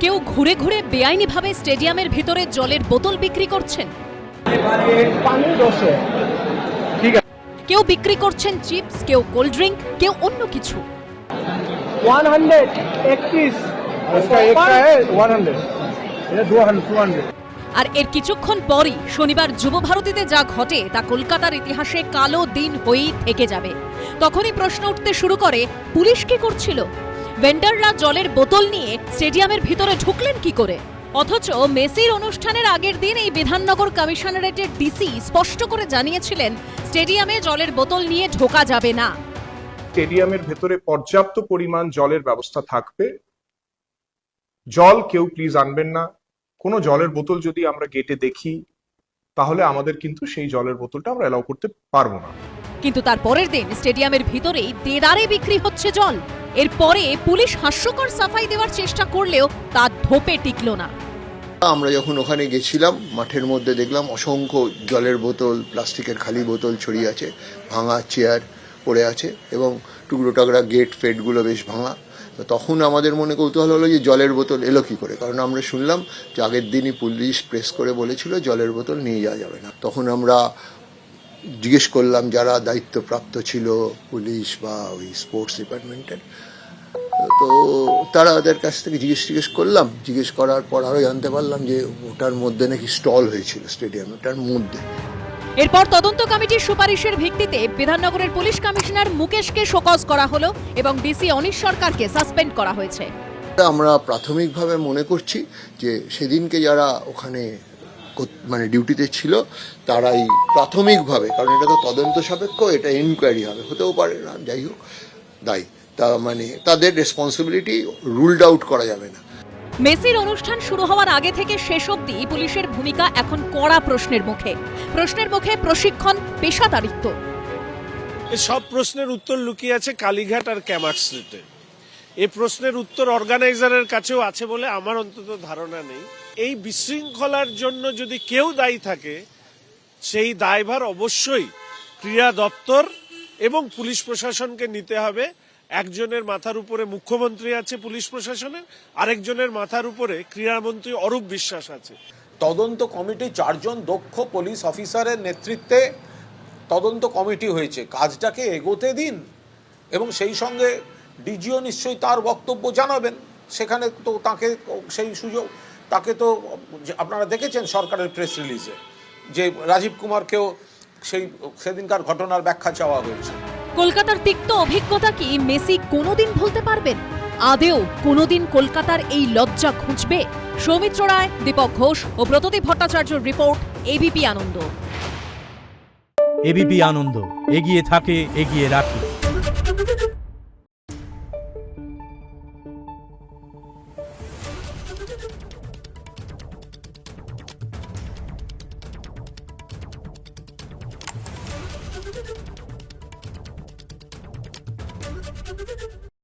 কেউ ঘুরে ঘুরে বেআইনিভাবে স্টেডিয়ামের ভিতরে জলের বোতল বিক্রি করছেন, কেউ বিক্রি করছেন চিপস, কেউ কোল্ড ড্রিঙ্ক, কেউ অন্য কিছু। 131 इसका एक का है 100 ये 200 আর এর কিছুক্ষণ পরই শনিবার যুব ভারতীতে যা ঘটে তা কলকাতার ইতিহাসে কালো দিন হয়েই থেকে যাবে। তখনই প্রশ্ন উঠতে শুরু করে, পুলিশ কি করছিল? ভেন্ডাররা জলের বোতল নিয়ে স্টেডিয়ামের ভিতরে ঢুকলেন কি করে? অথচ মেসির অনুষ্ঠানের আগের দিন এই বিধাননগর কমিশনারেটের ডিসি স্পষ্ট করে জানিয়েছিলেন স্টেডিয়ামে জলের বোতল নিয়ে ঢোকা যাবে না। স্টেডিয়ামের ভেতরে পর্যাপ্ত পরিমাণ জলের ব্যবস্থা থাকবে। জল কেউ প্লিজ আনবেন না। কোনো জলের বোতল যদি আমরা গেটে দেখি তাহলে আমাদের কিন্তু সেই জলের বোতলটা আমরা অ্যালাউ করতে পারবো না। কিন্তু তার পরের দিন স্টেডিয়ামের ভিতরেই দেদারে বিক্রি হচ্ছে জল। এরপরে পুলিশ হাস্যকর সাফাই দেওয়ার চেষ্টা করলেও তা ধোপে টিকল না। আমরা যখন ওখানে গেছিলাম মাঠের মধ্যে দেখলাম অসংখ্য জলের বোতল, প্লাস্টিকের খালি বোতল ছড়িয়ে আছে, ভাঙা চেয়ার পড়ে আছে এবং টুকরো টাকরা গেট ফেটগুলো বেশ ভাঙা। তো তখন আমাদের মনে কৌতূহল হলো যে জলের বোতল এলো কী করে, কারণ আমরা শুনলাম যে আগের দিনই পুলিশ প্রেস করে বলেছিল জলের বোতল নিয়ে যাওয়া যাবে না। তখন আমরা জিজ্ঞেস করলাম যারা দায়িত্বপ্রাপ্ত ছিল পুলিশ বা ওই স্পোর্টস ডিপার্টমেন্টের, তো তারা ওদের কাছ থেকে জিজ্ঞেস করলাম। জিজ্ঞেস করার পর আরও জানতে পারলাম যে ওটার মধ্যে নাকি স্টল হয়েছিল স্টেডিয়ামটার মধ্যে। এরপর তদন্ত কমিটির সুপারিশের ভিত্তিতে বিধাননগরের পুলিশ কমিশনার মুকেশকে শোকজ করা হলো এবং ডিসি অনিশ সরকারকে সাসপেন্ড করা হয়েছে। আমরা প্রাথমিকভাবে মনে করছি যে সেদিনকে যারা ওখানে মানে ডিউটিতে ছিল তারাই প্রাথমিকভাবে, কারণ এটা তো তদন্ত সাপেক্ষ, এটা ইনকোয়ারি হবে, হতেও পারে না, যাই হোক দায়ী, তা মানে তাদের রেসপন্সিবিলিটি রুলড আউট করা যাবে না। মেসির অনুষ্ঠান শুরু হওয়ার আগে থেকে শেষ অবধি পুলিশের ভূমিকা এখন কড়া প্রশ্নের মুখে। প্রশিক্ষণ, পেশাদারিত্ব। সব প্রশ্নের উত্তর লুকিয়ে আছে কালীঘাট আর ক্যামাক স্ট্রিটে। এই প্রশ্নের উত্তর অর্গানাইজারের কাছেও আছে বলে আমার অন্তত ধারণা নেই। এই বিশৃঙ্খলার জন্য যদি কেউ দায়ী থাকে সেই দায়ভার অবশ্যই ক্রীড়া দপ্তর এবং পুলিশ প্রশাসনকে নিতে হবে। একজনের মাথার উপরে মুখ্যমন্ত্রী আছে পুলিশ প্রশাসনের, আরেকজনের মাথার উপরে ক্রীড়ামন্ত্রী অরূপ বিশ্বাস আছে। তদন্ত কমিটি 4 জন দক্ষ পুলিশ অফিসারের নেতৃত্বে তদন্ত কমিটি হয়েছে, কাজটাকে এগোতে দিন এবং সেই সঙ্গে ডিজিও নিশ্চয়ই তার বক্তব্য জানাবেন। সেখানে তো তাকে সেই সুযোগ, তাকে তো আপনারা দেখেছেন সরকারের প্রেস রিলিজে যে রাজীব কুমারকেও সেদিনকার ঘটনার ব্যাখ্যা চাওয়া হয়েছে। কলকাতার তিক্ত অভিজ্ঞতা কি মেসি কোনোদিন ভুলতে পারবেন? আদেও কোনোদিন কলকাতার এই লজ্জা ঘুচবে? সৌমিত্র রায়, দীপক ঘোষ ও ব্রতদীপ ভট্টাচার্যের রিপোর্ট, এবিপি আনন্দ। এবিপি আনন্দ, এগিয়ে থাকে, এগিয়ে রাখে। Thank you.